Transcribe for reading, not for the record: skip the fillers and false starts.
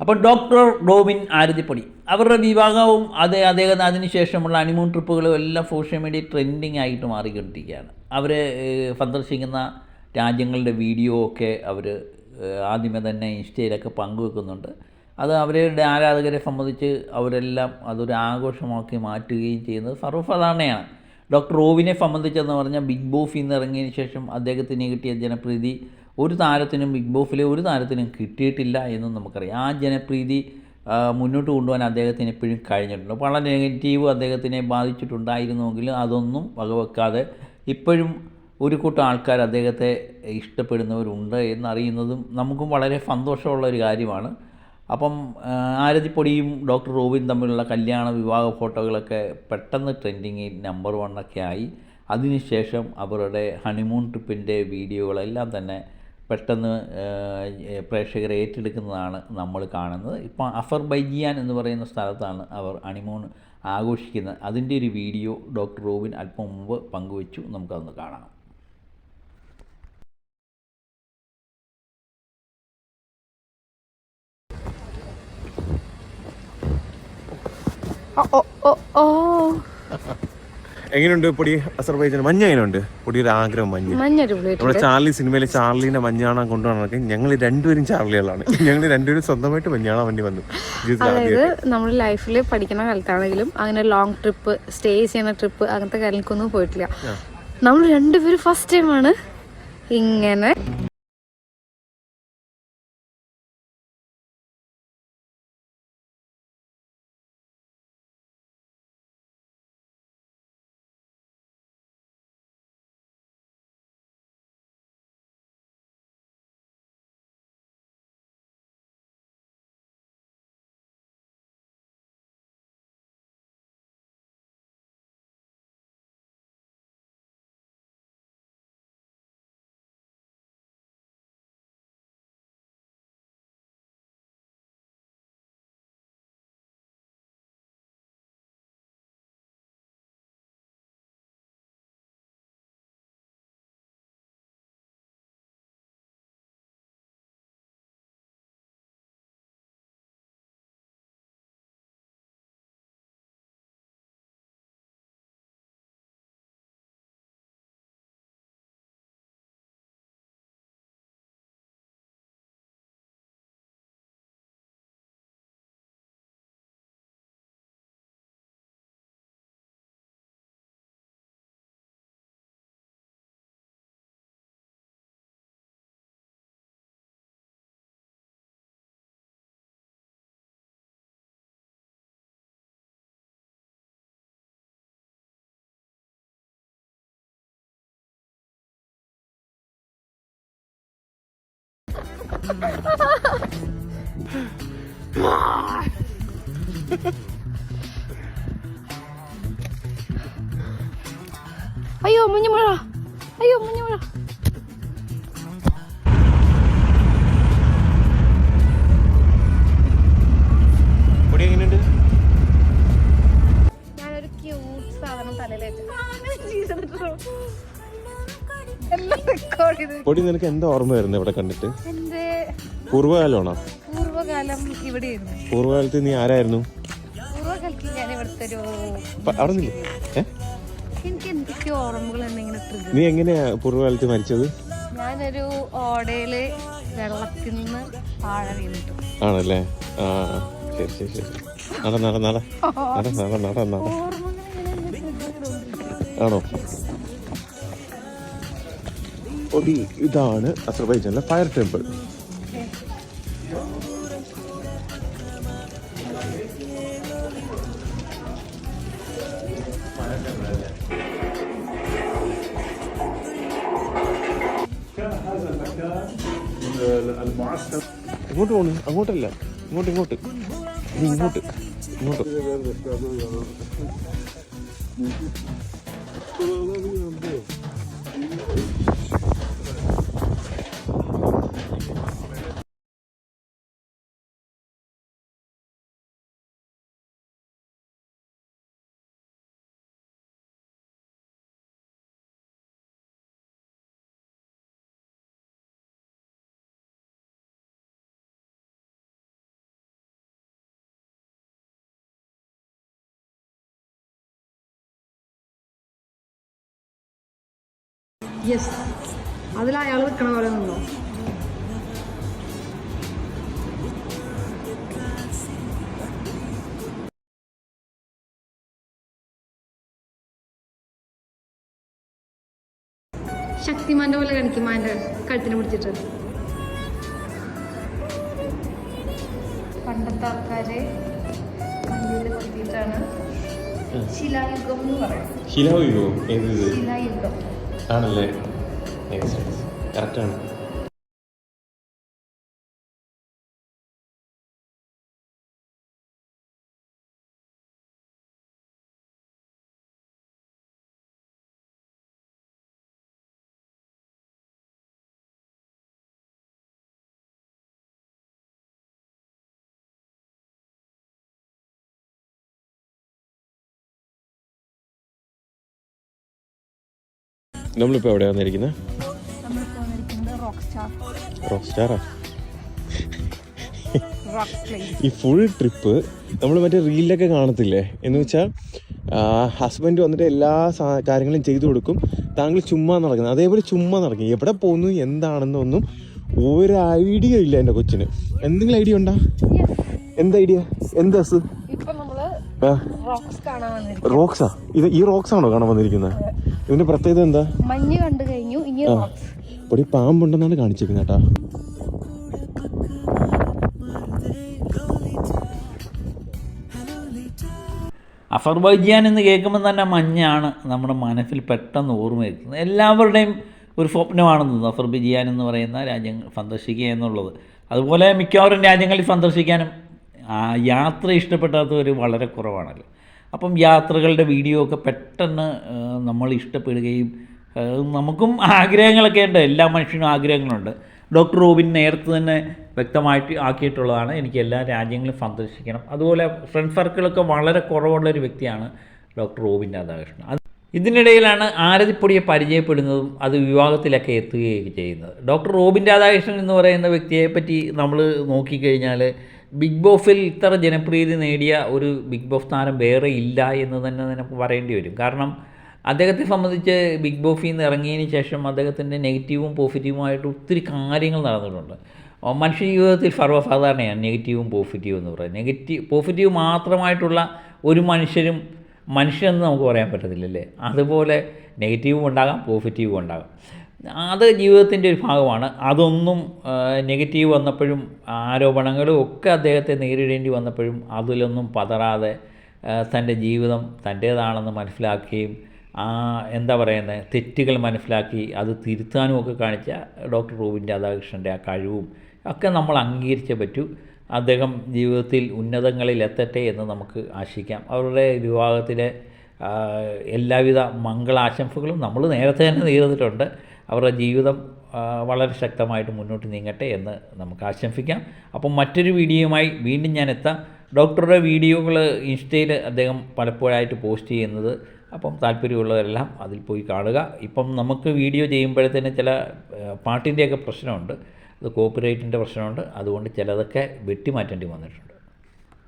അപ്പോൾ doctor Robin ആരതിപ്പൊടി അവരുടെ വിവാഹവും അദ്ദേഹം അതിനുശേഷമുള്ള ഹണിമൂൺ ട്രിപ്പുകളും എല്ലാം സോഷ്യൽ മീഡിയ ട്രെൻഡിങ് ആയിട്ട് മാറിക്കൊണ്ടിരിക്കുകയാണ്. അവർ സന്ദർശിക്കുന്ന രാജ്യങ്ങളുടെ വീഡിയോ ഒക്കെ അവർ ആദ്യമേ തന്നെ ഇൻസ്റ്റയിലൊക്കെ പങ്കുവെക്കുന്നുണ്ട്. അത് അവരുടെ ആരാധകരെ സംബന്ധിച്ച് അവരെല്ലാം അതൊരു ആഘോഷമാക്കി മാറ്റുകയും ചെയ്യുന്നത് സർവ്വസാധാരണയാണ്. ഡോക്ടർ റോബിനെ സംബന്ധിച്ചെന്ന് പറഞ്ഞാൽ ബിഗ് ബോസിൽ നിന്ന് ഇറങ്ങിയതിന് ശേഷം അദ്ദേഹത്തിന് കിട്ടിയ ജനപ്രീതി ഒരു താരത്തിനും ബിഗ് ബോസിലെ ഒരു താരത്തിനും കിട്ടിയിട്ടില്ല എന്നും നമുക്കറിയാം. ആ ജനപ്രീതി മുന്നോട്ട് കൊണ്ടുപോകാൻ അദ്ദേഹത്തിന് എപ്പോഴും കഴിഞ്ഞിട്ടുണ്ട്. വളരെ നെഗറ്റീവ് അദ്ദേഹത്തിനെ ബാധിച്ചിട്ടുണ്ടായിരുന്നുവെങ്കിലും അതൊന്നും വകവെക്കാതെ ഇപ്പോഴും ഒരു കൂട്ടം ആൾക്കാർ അദ്ദേഹത്തെ ഇഷ്ടപ്പെടുന്നവരുണ്ട് എന്നറിയുന്നതും നമുക്കും വളരെ സന്തോഷമുള്ള ഒരു കാര്യമാണ്. അപ്പം ആരതിപ്പൊടിയും ഡോക്ടർ റോബിൻ തമ്മിലുള്ള കല്യാണ വിവാഹ ഫോട്ടോകളൊക്കെ പെട്ടെന്ന് ട്രെൻഡിങ്ങിൽ നമ്പർ 1 ഒക്കെ ആയി. അതിനുശേഷം അവരുടെ ഹണിമൂൺ ട്രിപ്പിൻ്റെ വീഡിയോകളെല്ലാം തന്നെ പെട്ടെന്ന് പ്രേക്ഷകരെ ഏറ്റെടുക്കുന്നതാണ് നമ്മൾ കാണുന്നത്. ഇപ്പോൾ അസർബൈജാൻ എന്ന് പറയുന്ന സ്ഥലത്താണ് അവർ ഹണിമൂൺ ആഘോഷിക്കുന്നത്. അതിൻ്റെ ഒരു വീഡിയോ ഡോക്ടർ റോബിൻ അല്പം മുമ്പ് പങ്കുവച്ചു. നമുക്കതൊന്ന് കാണാം. എങ്ങനെയുണ്ട് പൊടി അസർബൈജാൻ മഞ്ഞ? എങ്ങനെയുണ്ട് പൊടിയുടെ ആഗ്രഹം? നമ്മുടെ ചാർലി സിനിമയിലെ ചാർലിനെ മഞ്ഞാണാൻ കൊണ്ടുപോകണമെങ്കിൽ ഞങ്ങൾ രണ്ടുപേരും ചാർലികളാണ്. ഞങ്ങൾ രണ്ടുപേരും സ്വന്തമായിട്ട് മഞ്ഞാണാൻ വേണ്ടി വന്നു. അതായത് നമ്മൾ ലൈഫിൽ പഠിക്കുന്ന കാലത്താണെങ്കിലും അങ്ങനെ ലോങ് ട്രിപ്പ്, സ്റ്റേ ചെയ്യുന്ന ട്രിപ്പ്, അങ്ങനത്തെ കാര്യങ്ങൾക്കൊന്നും പോയിട്ടില്ല. നമ്മൾ രണ്ടുപേരും ഫസ്റ്റ് ടൈമാണ് ഇങ്ങനെ അയ്യോ മഞ്ഞുമഴ, അയ്യോ മഞ്ഞുമഴ. ഞാനൊരു ക്യൂട്ട് സാധനം തലയിലേക്ക് പൊടി നിനക്ക് എന്താ ഓർമ്മ വരുന്നത് ഇവിടെ കണ്ടിട്ട്? പൂർവ്വകാലമാണോ? പൂർവ്വകാലം ഇവിടെയായിരുന്നു. പൂർവ്വകാലത്ത് നീ ആരായിരുന്നു? പൂർവ്വകാലത്ത് ഞാൻ ഇവിടുത്തെ ഒരു എനിക്ക് എന്തൊക്കെയോ ഓർമ്മകൾ എന്തെങ്കിലും. നീ എങ്ങനെയാ പൂർവ്വകാലത്ത് മരിച്ചത്? ഞാനൊരു ഓടയില് വെള്ളത്തിൽ നിന്ന് പാഴ വീണിട്ടു. ആണല്ലേ? ആ ശരി ശരി ശരി. നട നട നട നട നട നട നട. ആണോ? പൊടി ഇതാണ് അസർബൈജാനിലെ ഫയർ ടെമ്പിൾ. ഇങ്ങോട്ട് പോണു, അങ്ങോട്ടല്ല, ഇങ്ങോട്ട് ഇങ്ങോട്ട് ഇങ്ങോട്ട് ഇങ്ങോട്ട്. യെസ്, അതിൽ അയാൾ നിൽക്കണ പോലെ നിന്നോ. ശക്തിമാന്റെ പോലെ കാണിക്കുമാൻ്റെ കഴുത്തിന് പിടിച്ചിട്ട്. പണ്ടത്തെ ആൾക്കാരെ മണ്ണിൽ കൊത്തിയിട്ടാണ് ശിലായുഗം എന്ന് പറയുന്നത്. ശിലായുഗം ആണല്ലേ? കറക്റ്റാണ്. നമ്മളിപ്പോൾ എവിടെയാണ് വന്നിരിക്കുന്നത്? റോക്ക് സ്റ്റാറാ? ഈ ഫുൾ ട്രിപ്പ് നമ്മൾ മറ്റേ റീലിലൊക്കെ കാണത്തില്ലേ, എന്ന് വെച്ചാൽ ഹസ്ബൻഡ് വന്നിട്ട് എല്ലാ കാര്യങ്ങളും ചെയ്തു കൊടുക്കും, താങ്കൾ ചുമ്മാ നടക്കുന്നത്. അതേപോലെ ചുമ്മാ നടക്കും, എവിടെ പോകുന്നു എന്താണെന്നൊന്നും ഒരു ഐഡിയ ഇല്ല എൻ്റെ കൊച്ചിന്. എന്തെങ്കിലും ഐഡിയ ഉണ്ടോ? എന്താ ഐഡിയ? എന്താ റോക്സാ? ഈ റോക്സ് ആണോ കാണാൻ വന്നിരിക്കുന്നത്? ഇതിന്റെ പ്രത്യേകത എന്താ? മഞ്ഞ് കണ്ടു കഴിഞ്ഞു, ഇനി ഇവിടെ പാമ്പുണ്ടെന്നാണ് കാണിച്ചിരിക്കുന്നത് കേട്ടാ. അസർബൈജാൻ എന്ന് കേൾക്കുമ്പോൾ തന്നെ മഞ്ഞാണ് നമ്മുടെ മനസ്സിൽ പെട്ടെന്ന് ഓർമ്മ വരുന്നത്. എല്ലാവരുടെയും ഒരു സ്വപ്നമാണെന്ന് അസർബൈജാൻ എന്ന് പറയുന്ന രാജ്യം സന്ദർശിക്കുക എന്നുള്ളത്. അതുപോലെ മിക്കവാറും രാജ്യങ്ങളിൽ സന്ദർശിക്കാനും യാത്ര ഇഷ്ടപ്പെടാത്തവർ വളരെ കുറവാണല്ലോ. അപ്പം യാത്രകളുടെ വീഡിയോ ഒക്കെ പെട്ടെന്ന് നമ്മൾ ഇഷ്ടപ്പെടുകയും, നമുക്കും ആഗ്രഹങ്ങളൊക്കെ ഉണ്ട്, എല്ലാ മനുഷ്യനും ആഗ്രഹങ്ങളുണ്ട്. ഡോക്ടർ റോബിൻ നേരത്തെ തന്നെ വ്യക്തമായിട്ട് ആക്കിയിട്ടുള്ളതാണ്, എനിക്ക് എല്ലാ രാജ്യങ്ങളും സന്ദർശിക്കണം. അതുപോലെ ഫ്രണ്ട് സർക്കിളൊക്കെ വളരെ കുറവുള്ളൊരു വ്യക്തിയാണ് ഡോക്ടർ റോബിൻ രാധാകൃഷ്ണൻ. ഇതിനിടയിലാണ് ആരതിപ്പൊടിയെ പരിചയപ്പെടുന്നതും അത് വിവാഹത്തിലൊക്കെ എത്തുകയൊക്കെ ചെയ്യുന്നത്. ഡോക്ടർ റോബിൻ രാധാകൃഷ്ണൻ എന്ന് പറയുന്ന വ്യക്തിയെപ്പറ്റി നമ്മൾ നോക്കിക്കഴിഞ്ഞാൽ ബിഗ് ബോസിൽ ഇത്ര ജനപ്രീതി നേടിയ ഒരു ബിഗ് ബോസ് താരം വേറെ ഇല്ല എന്ന് തന്നെ നമുക്ക് പറയേണ്ടി വരും. കാരണം അദ്ദേഹത്തെ സംബന്ധിച്ച് ബിഗ് ബോസിൽ നിന്ന് ഇറങ്ങിയതിന് ശേഷം അദ്ദേഹത്തിൻ്റെ നെഗറ്റീവും പോസിറ്റീവുമായിട്ട് ഒത്തിരി കാര്യങ്ങൾ നടന്നിട്ടുണ്ട്. മനുഷ്യ ജീവിതത്തിൽ സർവ്വസാധാരണയാണ് നെഗറ്റീവും പോസിറ്റീവും എന്ന് പറയുന്നത്. പോസിറ്റീവ് മാത്രമായിട്ടുള്ള ഒരു മനുഷ്യനെന്ന് നമുക്ക് പറയാൻ പറ്റത്തില്ലല്ലേ. അതുപോലെ നെഗറ്റീവും ഉണ്ടാകാം, പോസിറ്റീവും ഉണ്ടാകാം. അത് ജീവിതത്തിൻ്റെ ഒരു ഭാഗമാണ്. അതൊന്നും നെഗറ്റീവ് വന്നപ്പോഴും ആരോപണങ്ങളും ഒക്കെ അദ്ദേഹത്തെ നേരിടേണ്ടി വന്നപ്പോഴും അതിലൊന്നും പതറാതെ തൻ്റെ ജീവിതം തൻ്റേതാണെന്ന് മനസ്സിലാക്കുകയും എന്താ പറയുന്നത്, തെറ്റുകൾ മനസ്സിലാക്കി അത് തിരുത്താനും ഒക്കെ കാണിച്ച ഡോക്ടർ റോബിൻ രാധാകൃഷ്ണൻ്റെ ആ കഴിവും ഒക്കെ നമ്മൾ അംഗീകരിച്ചേ പറ്റൂ. അദ്ദേഹം ജീവിതത്തിൽ ഉന്നതങ്ങളിൽ എത്തട്ടെ എന്ന് നമുക്ക് ആശിക്കാം. അവരുടെ വിവാഹത്തിലെ എല്ലാവിധ മംഗളാശംസകളും നമ്മൾ നേരത്തെ തന്നെ നേരിട്ടിട്ടുണ്ട്. അവരുടെ ജീവിതം വളരെ ശക്തമായിട്ട് മുന്നോട്ട് നീങ്ങട്ടെ എന്ന് നമുക്ക് ആശംസിക്കാം. അപ്പം മറ്റൊരു വീഡിയോയുമായി വീണ്ടും ഞാൻ എത്താം. ഡോക്ടറുടെ വീഡിയോകൾ ഇൻസ്റ്റയിൽ അദ്ദേഹം പലപ്പോഴായിട്ട് പോസ്റ്റ് ചെയ്യുന്നത്, അപ്പം താല്പര്യമുള്ളവരെല്ലാം അതിൽ പോയി കാണുക. ഇപ്പം നമുക്ക് വീഡിയോ ചെയ്യുമ്പോഴത്തേന് ചില പാട്ടിൻ്റെയൊക്കെ പ്രശ്നമുണ്ട്, അത് കോപ്പിറൈറ്റിൻ്റെ പ്രശ്നമുണ്ട്, അതുകൊണ്ട് ചിലതൊക്കെ വെട്ടിമാറ്റേണ്ടി വന്നിട്ടുണ്ട്.